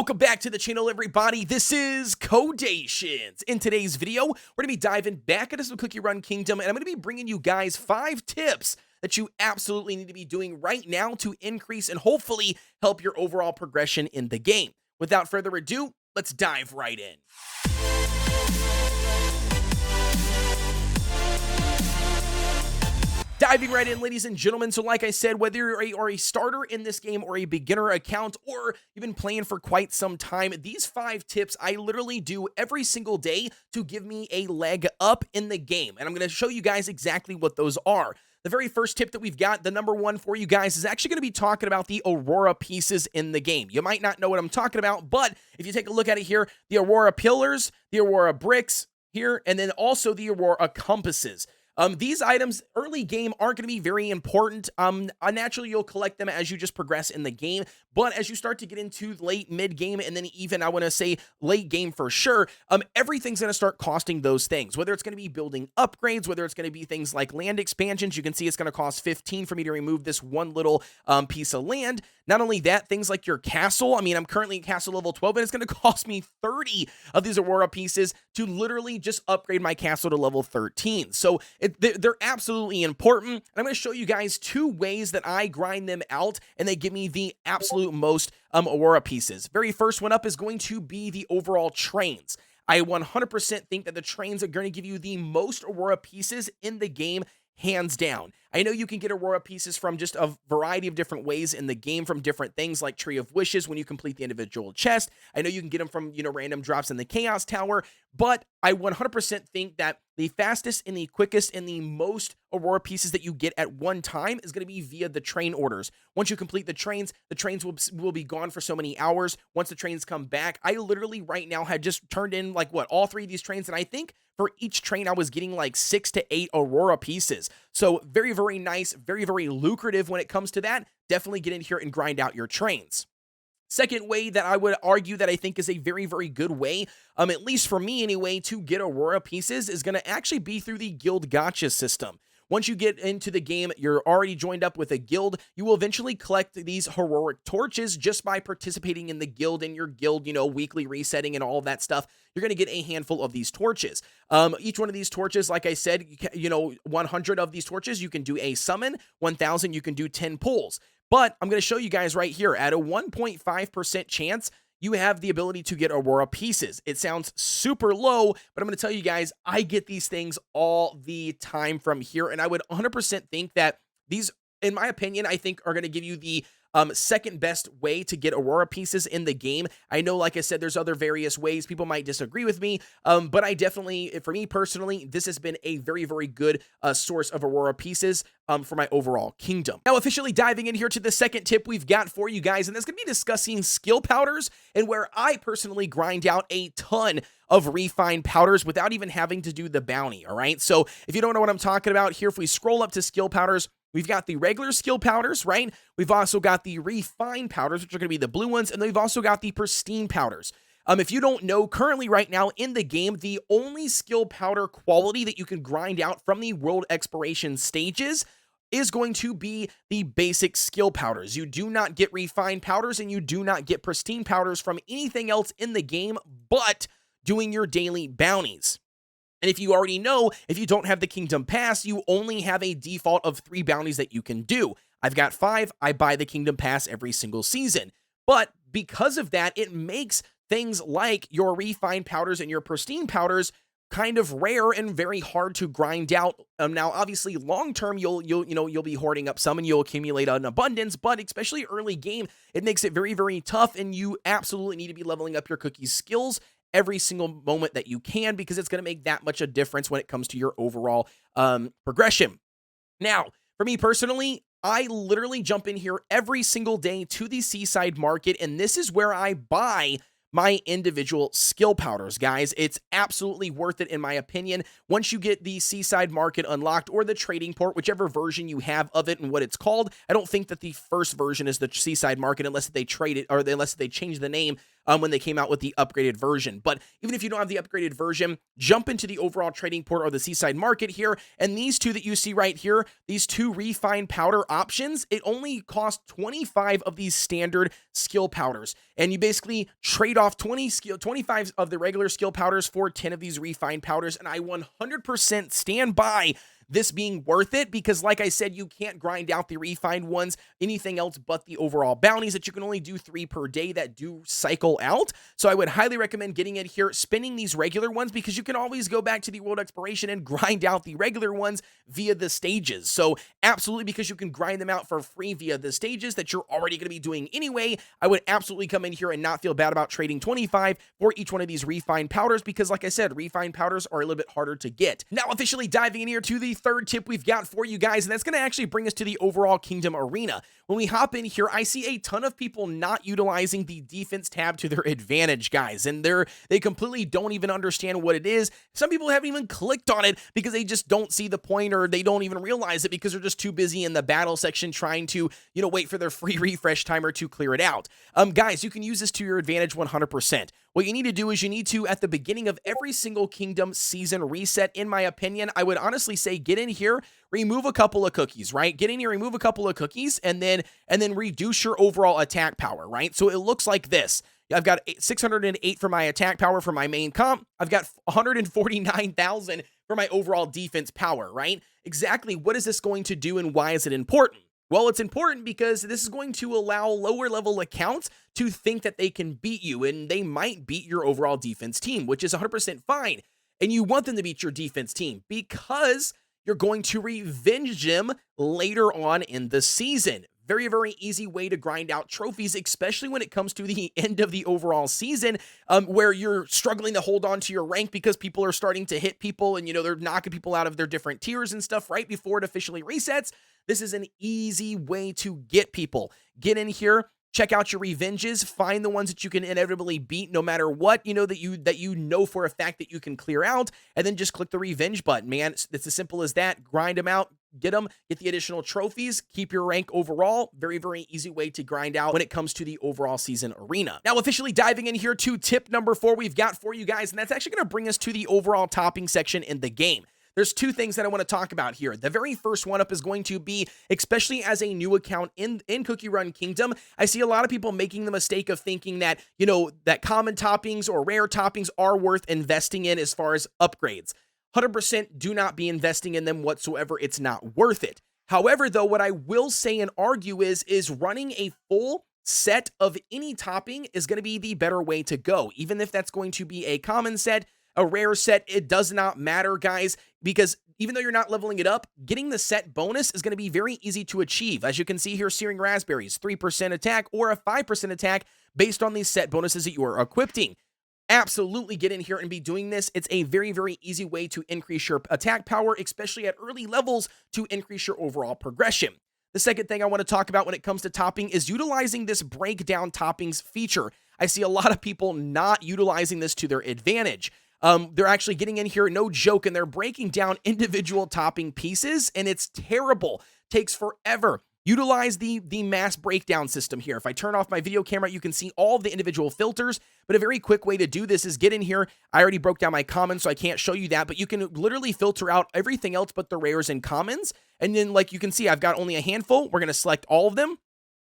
Welcome back to the channel, everybody. This is Kodeations. In today's video, we're going to be diving back into some Cookie Run Kingdom, and I'm going to be bringing you guys 5 tips that you absolutely need to be doing right now to increase and hopefully help your overall progression in the game. Without further ado, let's dive right in. Diving right in, ladies and gentlemen. So like I said, whether you are a starter in this game or a beginner account, or you've been playing for quite some time, these 5 tips I literally do every single day to give me a leg up in the game. And I'm going to show you guys exactly what those are. The very first tip that we've got, the number one for you guys, is actually going to be talking about the Aurora Pieces in the game. You might not know what I'm talking about, but if you take a look at it here, the Aurora Pillars, the Aurora Bricks here, and then also the Aurora Compasses. These items early game aren't going to be very important. Naturally, you'll collect them as you just progress in the game. But as you start to get into late mid game, and then even I want to say late game for sure, everything's going to start costing those things. Whether it's going to be building upgrades, whether it's going to be things like land expansions. You can see it's going to cost 15 for me to remove this one little piece of land. Not only that, things like your castle. I mean, I'm currently in castle level 12, and it's going to cost me 30 of these Aurora pieces to literally just upgrade my castle to level 13. So they're absolutely important. And I'm going to show you guys 2 ways that I grind them out, and they give me the absolute most Aurora pieces. Very first one up is going to be the overall trains. I 100% think that the trains are going to give you the most Aurora pieces in the game, hands down. I know you can get Aurora pieces from just a variety of different ways in the game, from different things like Tree of Wishes when you complete the individual chest. I know you can get them from, random drops in the Chaos Tower, but I 100% think that the fastest and the quickest and the most Aurora pieces that you get at one time is going to be via the train orders. Once you complete the trains will be gone for so many hours. Once the trains come back, I literally right now had just turned in all 3 of these trains, and I think for each train I was getting like 6 to 8 Aurora pieces. So very, very nice, very, very lucrative when it comes to that. Definitely get in here and grind out your trains. Second way that I would argue that I think is a very, very good way, at least for me anyway, to get Aurora pieces is going to actually be through the guild gacha system. Once you get into the game, you're already joined up with a guild. You will eventually collect these heroic torches just by participating in the guild, and your guild, weekly resetting and all of that stuff. You're going to get a handful of these torches. Each one of these torches, like I said, 100 of these torches, you can do a summon. 1,000, you can do 10 pulls. But I'm going to show you guys right here, at a 1.5% chance, you have the ability to get Aurora pieces. It sounds super low, but I'm going to tell you guys, I get these things all the time from here, and I would 100% think that these, in my opinion, I think are going to give you the second best way to get Aurora pieces in the game. I know, like I said, there's other various ways. People might disagree with me, but I definitely, for me personally, this has been a very, very good source of Aurora pieces for my overall kingdom. Now, officially diving in here to the second tip we've got for you guys, and that's going to be discussing skill powders, and where I personally grind out a ton of refined powders without even having to do the bounty, all right? So if you don't know what I'm talking about here, if we scroll up to skill powders, we've got the regular skill powders, right? We've also got the refined powders, which are going to be the blue ones, and then we've also got the pristine powders. If you don't know, currently right now in the game, the only skill powder quality that you can grind out from the world exploration stages is going to be the basic skill powders. You do not get refined powders, and you do not get pristine powders from anything else in the game but doing your daily bounties. And if you already know, if you don't have the Kingdom Pass, you only have a default of 3 bounties that you can do. I've got 5. I buy the Kingdom Pass every single season. But because of that, it makes things like your refined powders and your pristine powders kind of rare and very hard to grind out. Now, obviously, long term, you'll be hoarding up some and you'll accumulate an abundance, but especially early game, it makes it very, very tough, and you absolutely need to be leveling up your cookie skills every single moment that you can, because it's going to make that much a difference when it comes to your overall progression. Now, for me personally, I literally jump in here every single day to the Seaside Market, and this is where I buy my individual skill powders, guys. It's absolutely worth it, in my opinion. Once you get the Seaside Market unlocked, or the trading port, whichever version you have of it and what it's called. I don't think that the first version is the Seaside Market unless they trade it, or unless they change the name when they came out with the upgraded version. But even if you don't have the upgraded version, jump into the overall trading port or the Seaside Market here, and these two that you see right here, these two refined powder options, it only costs 25 of these standard skill powders, and you basically trade off 25 of the regular skill powders for 10 of these refined powders, and I 100% stand by this being worth it, because like I said, you can't grind out the refined ones, anything else but the overall bounties that you can only do 3 per day that do cycle out. So I would highly recommend getting it here, spinning these regular ones, because you can always go back to the world exploration and grind out the regular ones via the stages. So absolutely, because you can grind them out for free via the stages that you're already going to be doing anyway, I would absolutely come in here and not feel bad about trading 25 for each one of these refined powders, because like I said, refined powders are a little bit harder to get. Now officially diving in here to the third tip we've got for you guys, and that's going to actually bring us to the overall Kingdom Arena. When we hop in here, I see a ton of people not utilizing the defense tab to their advantage, guys, and they completely don't even understand what it is. Some people haven't even clicked on it because they just don't see the point, or they don't even realize it because they're just too busy in the battle section trying to, wait for their free refresh timer to clear it out. Guys, you can use this to your advantage 100%. What you need to do is you need to, at the beginning of every single Kingdom season reset, in my opinion, I would honestly say get in here, remove a couple of cookies, right? Get in here, remove a couple of cookies, and then reduce your overall attack power, right? So it looks like this. I've got 608 for my attack power for my main comp. I've got 149,000 for my overall defense power, right? Exactly what is this going to do, and why is it important? Well, it's important because this is going to allow lower level accounts to think that they can beat you, and they might beat your overall defense team, which is 100% fine. And you want them to beat your defense team because you're going to revenge them later on in the season. Very, very easy way to grind out trophies, especially when it comes to the end of the overall season, where you're struggling to hold on to your rank because people are starting to hit people, and they're knocking people out of their different tiers and stuff right before it officially resets. This is an easy way to get people. Get in here, check out your revenges, find the ones that you can inevitably beat no matter what, that you know for a fact that you can clear out, and then just click the revenge button, man. It's as simple as that. Grind them out, get the additional trophies, keep your rank overall. Very, very easy way to grind out when it comes to the overall season arena. Now, officially diving in here to tip number 4 we've got for you guys, and that's actually going to bring us to the overall topping section in the game. There's 2 things that I want to talk about here. The very first one up is going to be, especially as a new account in Cookie Run Kingdom, I see a lot of people making the mistake of thinking that, that common toppings or rare toppings are worth investing in as far as upgrades. 100% do not be investing in them whatsoever. It's not worth it. However, though, what I will say and argue is running a full set of any topping is going to be the better way to go. Even if that's going to be a common set, a rare set, it does not matter, guys, because even though you're not leveling it up, getting the set bonus is going to be very easy to achieve. As you can see here, Searing Raspberries, 3% attack or a 5% attack based on these set bonuses that you are equipping. Absolutely get in here and be doing this. It's a very, very easy way to increase your attack power, especially at early levels, to increase your overall progression. The second thing I want to talk about when it comes to topping is utilizing this breakdown toppings feature. I see a lot of people not utilizing this to their advantage. They're actually getting in here, no joke, and they're breaking down individual topping pieces, and it's terrible. Takes forever. Utilize the mass breakdown system here. If I turn off my video camera, you can see all of the individual filters, but a very quick way to do this is get in here. I already broke down my commons, so I can't show you that, but you can literally filter out everything else but the rares and commons, and then like you can see, I've got only a handful. We're going to select all of them.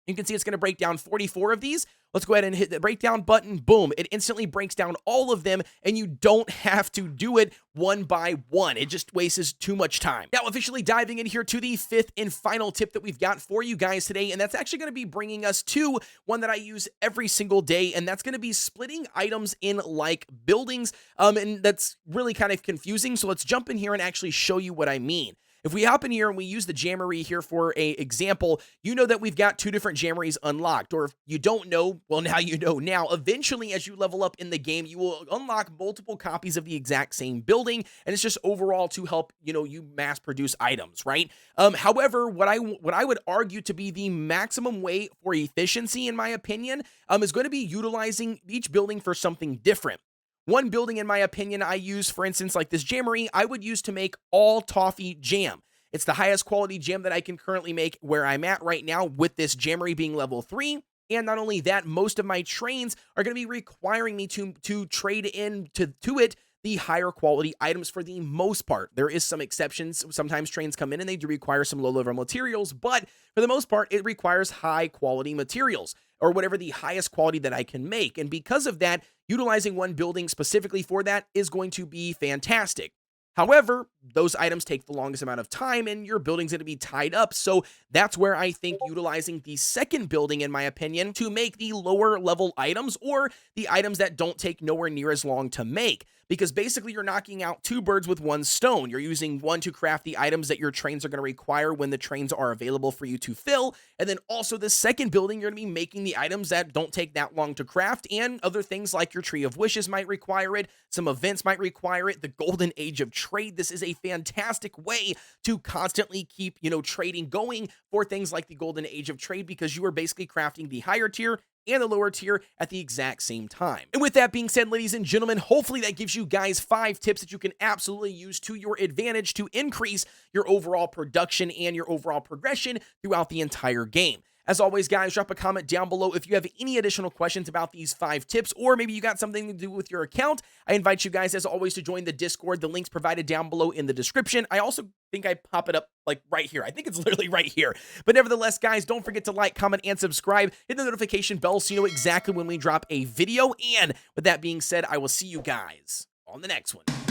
You can see it's going to break down 44 of these. Let's go ahead and hit the breakdown button. Boom. It instantly breaks down all of them, and you don't have to do it one by one. It just wastes too much time. Now, officially diving in here to the 5th and final tip that we've got for you guys today, and that's actually going to be bringing us to one that I use every single day, and that's going to be splitting items in like buildings, and that's really kind of confusing, so let's jump in here and actually show you what I mean. If we hop in here and we use the jamboree here for a example, you know that we've got 2 different jamborees unlocked, or if you don't know, well, now you know now. Eventually, as you level up in the game, you will unlock multiple copies of the exact same building, and it's just overall to help, you mass produce items, right? However, what I would argue to be the maximum way for efficiency, in my opinion, is going to be utilizing each building for something different. One building, in my opinion, I use, for instance, like this jamboree, I would use to make all toffee jam. It's the highest quality jam that I can currently make where I'm at right now, with this jamboree being level 3. And not only that, most of my trains are going to be requiring me to trade in to it the higher quality items for the most part. There is some exceptions. Sometimes trains come in and they do require some low level materials, but for the most part, it requires high quality materials or whatever the highest quality that I can make. And because of that, utilizing one building specifically for that is going to be fantastic. However, those items take the longest amount of time and your building's going to be tied up. So that's where I think utilizing the second building, in my opinion, to make the lower level items or the items that don't take nowhere near as long to make. Because basically you're knocking out two birds with one stone. You're using one to craft the items that your trains are going to require when the trains are available for you to fill. And then also the second building, you're going to be making the items that don't take that long to craft, and other things like your Tree of Wishes might require it. Some events might require it. The Golden Age of Trade. This is a fantastic way to constantly keep, trading going for things like the Golden Age of Trade, because you are basically crafting the higher tier and the lower tier at the exact same time. And with that being said, ladies and gentlemen, hopefully that gives you guys 5 tips that you can absolutely use to your advantage to increase your overall production and your overall progression throughout the entire game. As always, guys, drop a comment down below if you have any additional questions about these 5 tips, or maybe you got something to do with your account. I invite you guys, as always, to join the Discord. The link's provided down below in the description. I also think I pop it up like right here. I think it's literally right here. But nevertheless, guys, don't forget to like, comment, and subscribe. Hit the notification bell so you know exactly when we drop a video. And with that being said, I will see you guys on the next one.